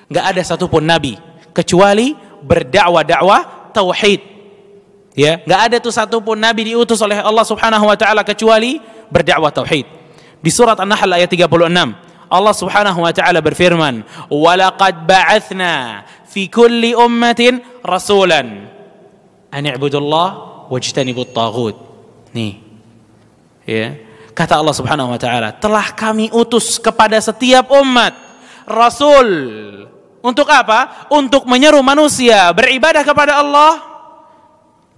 Nggak ada satupun nabi kecuali berdakwah tauhid. Ya, nggak ada tuh satupun nabi diutus oleh Allah Subhanahu wa taala kecuali berdakwah tauhid. Di surat An-Nahl ayat 36, Allah Subhanahu wa taala berfirman, "Wa laqad ba'atsna fi kulli ummatin rasulan an i'budullah wajtanibut taghut." Nih. Ya. Kata Allah Subhanahu wa taala, "Telah kami utus kepada setiap umat Rasul." Untuk apa? Untuk menyeru manusia beribadah kepada Allah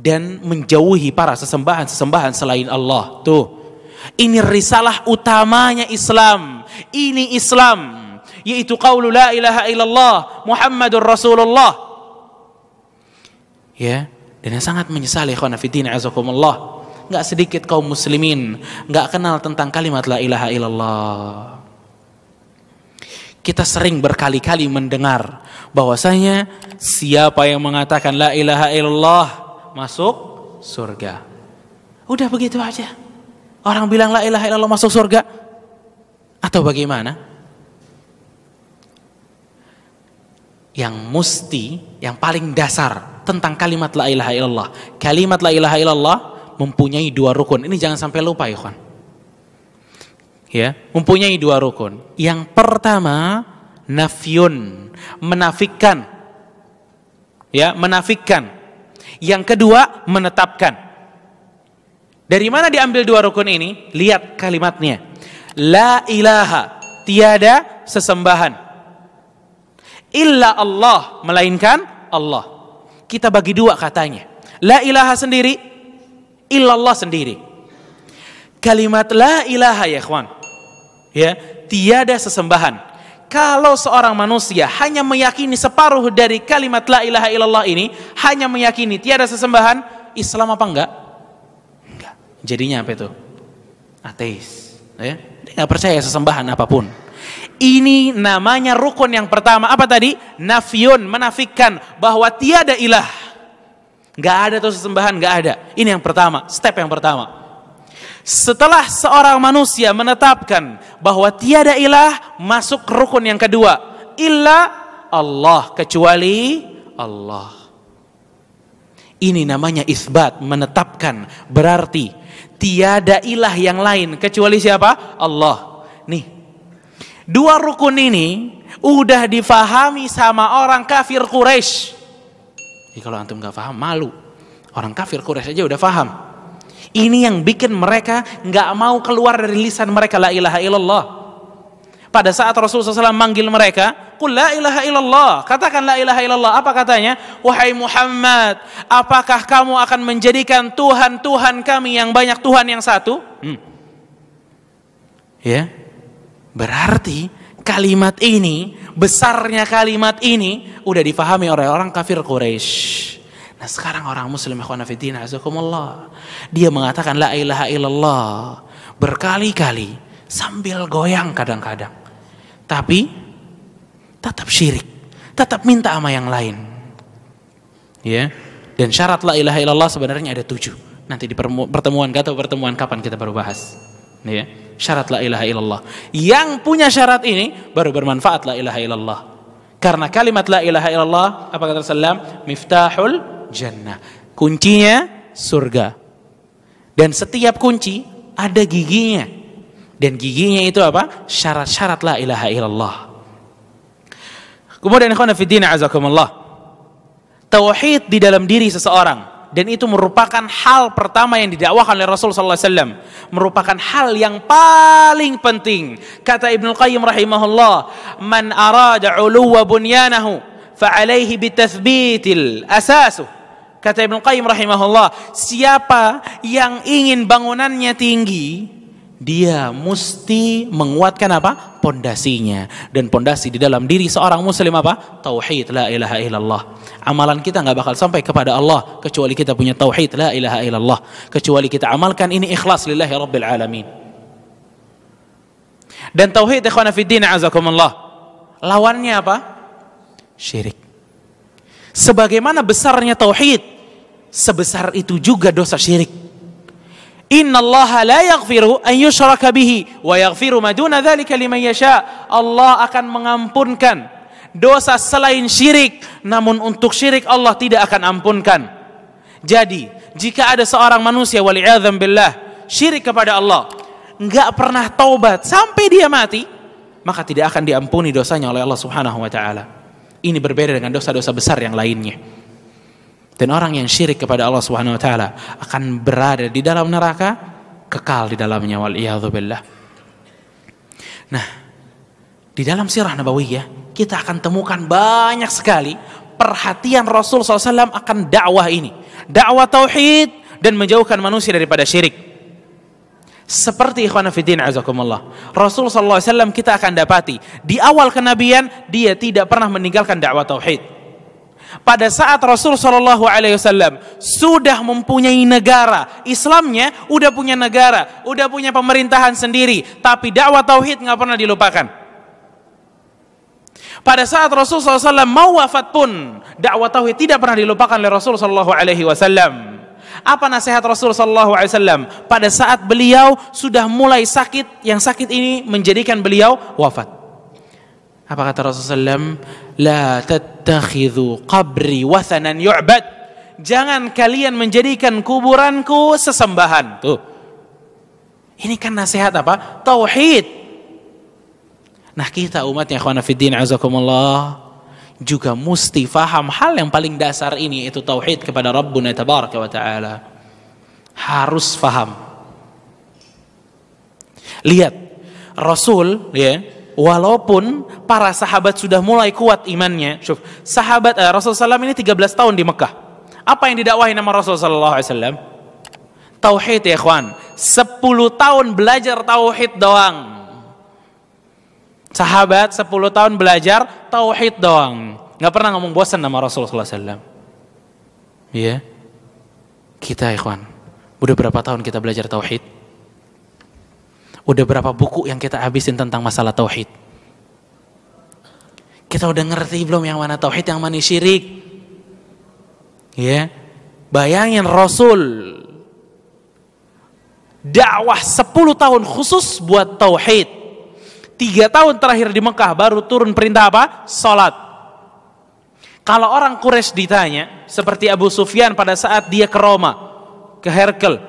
dan menjauhi para sesembahan-sesembahan selain Allah. Tuh. Ini risalah utamanya Islam. Ini Islam, yaitu qaulu la ilaha illallah Muhammadur Rasulullah. Ya, dan yang sangat menyesali ikhwan fillah azakumullah, enggak sedikit kaum muslimin enggak kenal tentang kalimat la ilaha illallah. Kita sering berkali-kali mendengar bahwasanya siapa yang mengatakan la ilaha illallah masuk surga. Udah begitu aja. Orang bilang la ilaha illallah masuk surga. Atau bagaimana? Yang mesti, yang paling dasar tentang kalimat la ilaha illallah. Kalimat la ilaha illallah mempunyai dua rukun. Ini jangan sampai lupa ya kawan. Ya, mempunyai dua rukun. Yang pertama nafyun, menafikkan. Ya, menafikkan. Yang kedua menetapkan. Dari mana diambil dua rukun ini? Lihat kalimatnya. La ilaha, tiada sesembahan. Illa Allah, melainkan Allah. Kita bagi dua katanya. La ilaha sendiri, illallah sendiri. Kalimat la ilaha ya ikhwan, ya, tiada sesembahan. Kalau seorang manusia hanya meyakini separuh dari kalimat la ilaha illallah ini, hanya meyakini tiada sesembahan, Islam apa enggak? Enggak. Jadinya apa itu? Ateis. Ya, dia enggak percaya sesembahan apapun. Ini namanya rukun yang pertama. Apa tadi? Nafyun, menafikan bahwa tiada ilah. Enggak ada tuh sesembahan, enggak ada. Ini yang pertama, step yang pertama. Setelah seorang manusia menetapkan bahwa tiada ilah, masuk rukun yang kedua, illa Allah, kecuali Allah. Ini namanya isbat, menetapkan, berarti tiada ilah yang lain kecuali siapa? Allah. Nih, dua rukun ini udah difahami sama orang kafir Quraisy. Jadi kalau antum gak paham, malu. Orang kafir Quraisy aja udah paham. Ini yang bikin mereka nggak mau keluar dari lisan mereka la ilaha illallah. Pada saat Rasulullah SAW manggil mereka, qul la ilaha illallah, katakan la ilaha illallah. Apa katanya? Wahai Muhammad, apakah kamu akan menjadikan Tuhan kami yang banyak Tuhan yang satu? Ya, berarti kalimat ini, besarnya kalimat ini udah difahami oleh orang kafir Quraisy. Nah sekarang orang muslim ikhwan fillah azakumullah, dia mengatakan la ilaha illallah berkali-kali sambil goyang kadang-kadang, tapi tetap syirik, tetap minta sama yang lain. Ya. Dan syarat la ilaha illallah sebenarnya ada 7. Nanti di pertemuan kapan kita baru bahas. Ya. Syarat la ilaha illallah. Yang punya syarat ini baru bermanfaat la ilaha illallah. Karena kalimat la ilaha illallah, apa kata Rasulullah? Miftahul jannah, kuncinya surga. Dan setiap kunci ada giginya, dan giginya itu apa? Syarat-syarat la ilaha illallah. Kemudian ikhwan fillah azakumullah, tauhid di dalam diri seseorang, dan itu merupakan hal pertama yang didakwahkan oleh Rasul sallallahu alaihi wasallam, merupakan hal yang paling penting. Kata Ibnu Qayyim rahimahullah, man arada uluwa bunyanahu fa alaihi bitathbitil asasuh. Kata Ibnu Qayyim rahimahullah, siapa yang ingin bangunannya tinggi, dia mesti menguatkan apa? Pondasinya. Dan pondasi di dalam diri seorang muslim apa? Tauhid la ilaha illallah. Amalan kita nggak bakal sampai kepada Allah kecuali kita punya tauhid la ilaha illallah, kecuali kita amalkan ini ikhlas lillahi rabbil alamin. Dan tauhid ikhwan fillah azakumullah, lawannya apa? Syirik. Sebagaimana besarnya tauhid, sebesar itu juga dosa syirik. Innallaha la yaghfiru an yushraka bihi wa yaghfiru ma duna dzalika liman yasha. Allah akan mengampunkan dosa selain syirik, namun untuk syirik Allah tidak akan ampunkan. Jadi, jika ada seorang manusia wal'iyadzam billah syirik kepada Allah, enggak pernah taubat sampai dia mati, maka tidak akan diampuni dosanya oleh Allah Subhanahu wa taala. Ini berbeda dengan dosa-dosa besar yang lainnya. Dan orang yang syirik kepada Allah Subhanahu wa taala akan berada di dalam neraka, kekal di dalamnya wal'iyadzu billah. Nah, di dalam sirah nabawiyah kita akan temukan banyak sekali perhatian Rasul SAW akan dakwah ini, dakwah tauhid dan menjauhkan manusia daripada syirik. Seperti ikhwana fiddin azakumullah, Rasul SAW kita akan dapati di awal kenabian dia tidak pernah meninggalkan dakwah tauhid. Pada saat Rasul SAW sudah mempunyai negara, Islamnya udah punya negara, udah punya pemerintahan sendiri, tapi dakwah tauhid nggak pernah dilupakan. Pada saat Rasul SAW mau wafat pun, dakwah tauhid tidak pernah dilupakan oleh Rasul SAW. Apa nasihat Rasul SAW pada saat beliau sudah mulai sakit, yang sakit ini menjadikan beliau wafat? Apa kata Rasulullah SAW? La tattakhidhu qabri wathanan yu'bad. Jangan kalian menjadikan kuburanku sesembahan. Tuh. Ini kan nasihat apa? Tauhid. Nah, kita umatnya ikhwana fiddin azakumullah juga mesti faham hal yang paling dasar ini, yaitu tauhid kepada Rabbuna tabaraka wa ta'ala. Harus faham. Lihat, Rasul ya, walaupun para sahabat sudah mulai kuat imannya, sahabat Rasulullah SAW ini 13 tahun di Mekah. Apa yang didakwahi nama Rasulullah SAW? Tauhid ya ikhwan. 10 tahun belajar tauhid doang. Sahabat 10 tahun belajar tauhid doang. Gak pernah ngomong bosan nama Rasulullah SAW. Iya. Kita ikhwan, udah berapa tahun kita belajar tauhid? Udah berapa buku yang kita habisin tentang masalah tauhid? Kita udah ngerti belum yang mana tauhid, yang mana syirik? Ya. Bayangin Rasul dakwah 10 tahun khusus buat tauhid. 3 tahun terakhir di Mekah baru turun perintah apa? Salat. Kalau orang Quraisy ditanya, seperti Abu Sufyan pada saat dia ke Roma, ke Herkel,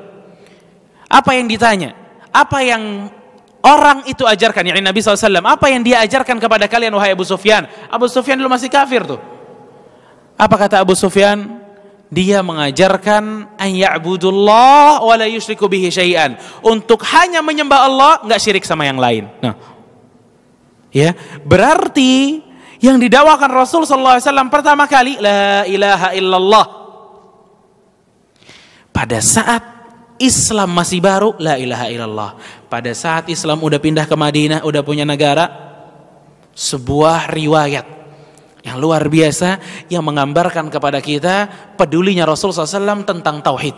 apa yang ditanya? Apa yang orang itu ajarkan, yakni Nabi SAW, apa yang dia ajarkan kepada kalian wahai Abu Sufyan? Abu Sufyan dulu masih kafir tuh. Apa kata Abu Sufyan? Dia mengajarkan an ya'budullah wa la yusyriku bihi syai'an, untuk hanya menyembah Allah, enggak syirik sama yang lain. Nah, ya, berarti yang didakwakan Rasul SAW pertama kali la ilaha illallah. Pada saat Islam masih baru, la ilaha illallah. Pada saat Islam udah pindah ke Madinah, udah punya negara, sebuah riwayat yang luar biasa yang menggambarkan kepada kita pedulinya Rasul SAW tentang tauhid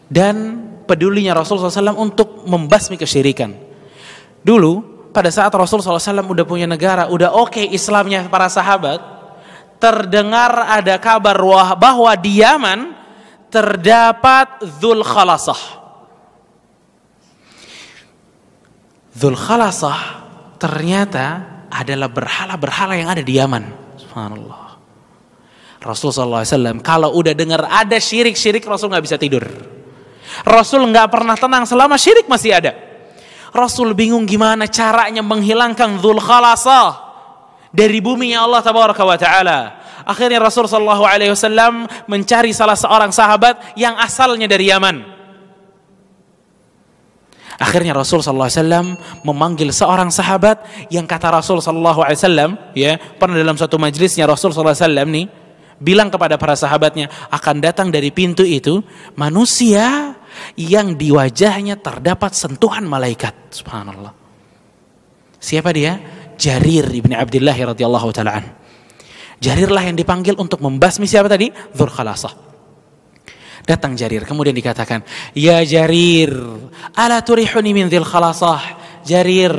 dan pedulinya Rasul SAW untuk membasmi kesyirikan. Dulu pada saat Rasul SAW udah punya negara, udah oke Islamnya para sahabat, terdengar ada kabar bahwa di Yaman terdapat Dzul Khalasah. Dzul Khalasah ternyata adalah berhala-berhala yang ada di Yaman. Subhanallah. Rasulullah SAW kalau udah dengar ada syirik-syirik, Rasul gak bisa tidur. Rasul gak pernah tenang selama syirik masih ada. Rasul bingung gimana caranya menghilangkan Dzul Khalasah dari bumi Allah tabaraka wa taala. Akhirnya Rasul sallallahu alaihi wasallam mencari salah seorang sahabat yang asalnya dari Yaman. Akhirnya Rasul sallallahu alaihi wasallam memanggil seorang sahabat yang kata Rasul sallallahu alaihi wasallam, ya, pernah dalam satu majelisnya Rasul sallallahu alaihi wasallam nih bilang kepada para sahabatnya, akan datang dari pintu itu manusia yang di wajahnya terdapat sentuhan malaikat. Subhanallah. Siapa dia? Jarir ibn Abdullah radhiyallahu taala an. Jarirlah yang dipanggil untuk membasmi siapa tadi? Dzul Khalasah. Datang Jarir, kemudian dikatakan, "Ya Jarir, ala turihuni min Dzul Khalasah?" Jarir,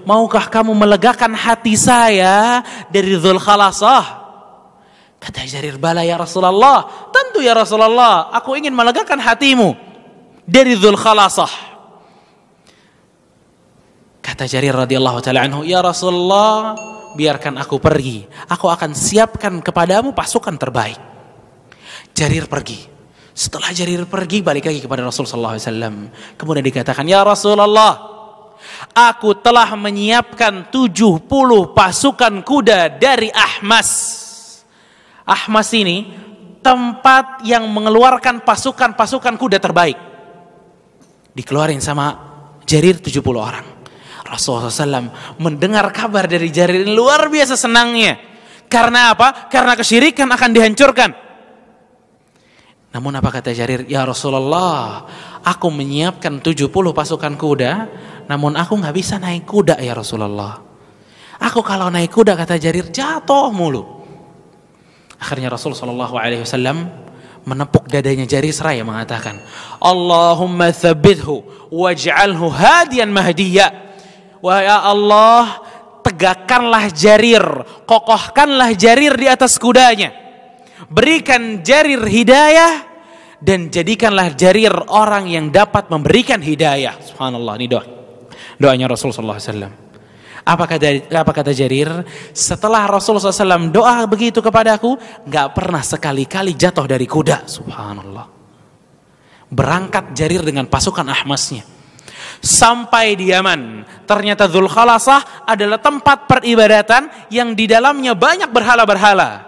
maukah kamu melegakan hati saya dari Dzul Khalasah? Kata Jarir, "Bala ya Rasulullah." Tentu ya Rasulullah, aku ingin melegakan hatimu dari Dzul Khalasah. Kata Jarir radhiyallahu taala anhu, "Ya Rasulullah, biarkan aku pergi. Aku akan siapkan kepadamu pasukan terbaik. Jarir pergi. Setelah Jarir pergi, balik lagi kepada Rasul sallallahu alaihi wasallam. Kemudian dikatakan, "Ya Rasulullah, aku telah menyiapkan 70 pasukan kuda dari Ahmas." Ahmas ini tempat yang mengeluarkan pasukan-pasukan kuda terbaik. Dikeluarin sama Jarir 70 orang. Rasulullah SAW mendengar kabar dari Jarir ini luar biasa senangnya. Karena apa? Karena kesyirikan akan dihancurkan. Namun apa kata Jarir? "Ya Rasulullah, aku menyiapkan 70 pasukan kuda, namun aku gak bisa naik kuda ya Rasulullah. Aku kalau naik kuda," kata Jarir, "jatuh mulu." Akhirnya Rasulullah SAW menepuk dadanya Jarir seraya mengatakan, "Allahumma thabbithu waj'alhu hadiyan mahdiya." Wahai Allah, tegakkanlah Jarir, kokohkanlah Jarir di atas kudanya. Berikan Jarir hidayah dan jadikanlah Jarir orang yang dapat memberikan hidayah. Subhanallah, ini doanya Rasulullah SAW. Apa kata Jarir? Setelah Rasulullah SAW doa begitu kepadaku, gak pernah sekali-kali jatuh dari kuda. Subhanallah. Berangkat Jarir dengan pasukan Ahmasnya. Sampai di Yaman. Ternyata Dzulkhalasah adalah tempat peribadatan yang di dalamnya banyak berhala-berhala.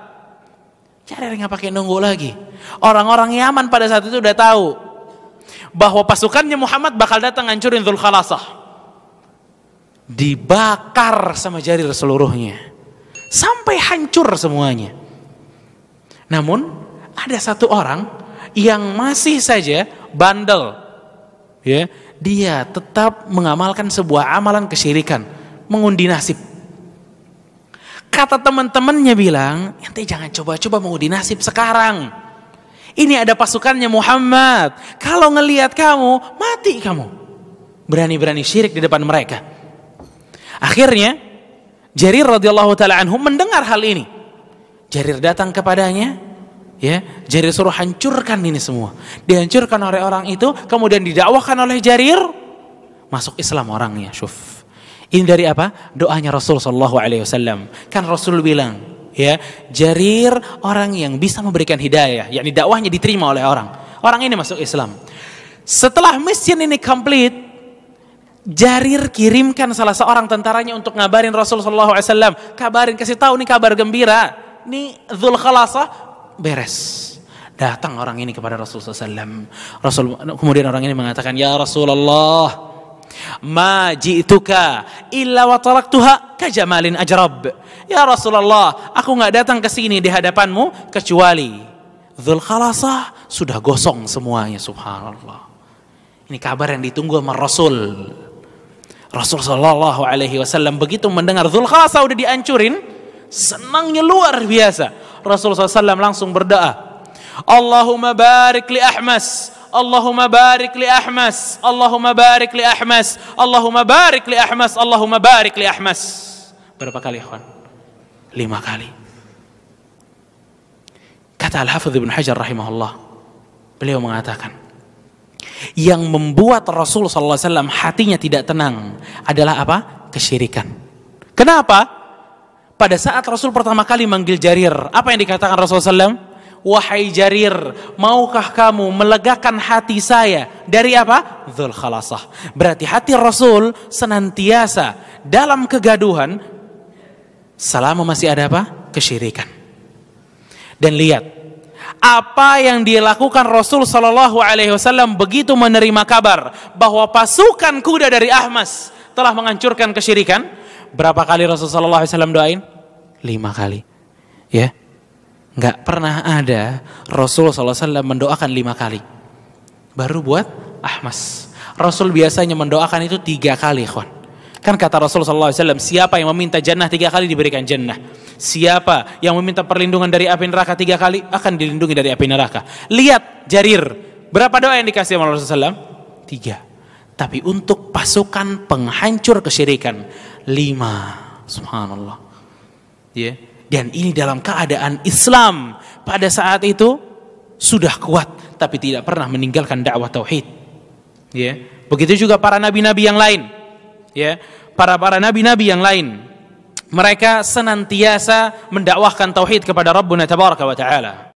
Jarir nggak pakai nunggu lagi. Orang-orang Yaman pada saat itu udah tahu bahwa pasukannya Muhammad bakal datang ngancurin Dzulkhalasah. Dibakar sama Jarir seluruhnya. Sampai hancur semuanya. Namun ada satu orang yang masih saja bandel. Ya, dia tetap mengamalkan sebuah amalan kesyirikan, mengundi nasib. Kata teman-temannya bilang, "Ente jangan coba-coba mengundi nasib sekarang. Ini ada pasukannya Muhammad. Kalau ngelihat kamu, mati kamu." Berani-berani syirik di depan mereka. Akhirnya Jarir radhiyallahu taala anhu mendengar hal ini. Jarir datang kepadanya, ya, Jarir suruh hancurkan ini semua. Dihancurkan oleh orang itu, kemudian didakwahkan oleh Jarir, masuk Islam orangnya. Syuf. Ini dari apa? Doanya Rasul sallallahu alaihi wasallam. Kan Rasul bilang, ya, Jarir orang yang bisa memberikan hidayah, yakni dakwahnya diterima oleh orang. Orang ini masuk Islam. Setelah mission ini komplit, Jarir kirimkan salah seorang tentaranya untuk ngabarin Rasul sallallahu alaihi wasallam, kabarin, kasih tahu nih kabar gembira. Nih Dzulkhalasah beres. Datang orang ini kepada Rasul sallallahu alaihi wasallam. Kemudian orang ini mengatakan, "Ya Rasulullah, ma ji'tuka illa wa taraktuha kajamalin ajrab." Ya Rasulullah, aku enggak datang ke sini di hadapanmu kecuali Dzulkhalasah sudah gosong semuanya. Subhanallah. Ini kabar yang ditunggu sama Rasul. Rasul sallallahu alaihi wasallam begitu mendengar Dzulkhalasah udah dihancurin, senangnya luar biasa. Rasul SAW langsung berdoa, "Allahumma barik li Ahmas, Allahumma barik li Ahmas, Allahumma barik li Ahmas, Allahumma barik li Ahmas, Allahumma barik li Ahmas." Berapa kali, ikhwan? 5 kali. Kata Al-Hafidz Ibnu Hajar rahimahullah, beliau mengatakan, yang membuat Rasul SAW hatinya tidak tenang adalah apa? Kesyirikan. Kenapa? Pada saat Rasul pertama kali manggil Jarir, apa yang dikatakan Rasul SAW? "Wahai Jarir, maukah kamu melegakan hati saya dari apa? Dzulkhalasah." Berarti hati Rasul senantiasa dalam kegaduhan selama masih ada apa? Kesyirikan. Dan lihat apa yang dilakukan Rasul sallallahu alaihi wasallam begitu menerima kabar bahwa pasukan kuda dari Ahmas telah menghancurkan kesyirikan. Berapa kali Rasul sallallahu alaihi wasallam doain? 5 kali. Ya. Enggak pernah ada Rasul sallallahu alaihi wasallam mendoakan 5 kali. Baru buat Ahmas. Rasul biasanya mendoakan itu 3 kali, ikhwan. Kan kata Rasul sallallahu alaihi wasallam, siapa yang meminta jannah 3 kali diberikan jannah. Siapa yang meminta perlindungan dari api neraka 3 kali akan dilindungi dari api neraka. Lihat Jarir, berapa doa yang dikasih oleh Rasulullah SAW? 3. Tapi untuk pasukan penghancur kesyirikan 5. Subhanallah. Ya. Dan ini dalam keadaan Islam pada saat itu sudah kuat, tapi tidak pernah meninggalkan dakwah tauhid. Ya. Begitu juga para nabi-nabi yang lain. Ya. Para nabi-nabi yang lain. mereka senantiasa mendakwahkan tauhid kepada Rabbuna tabaraka wa taala.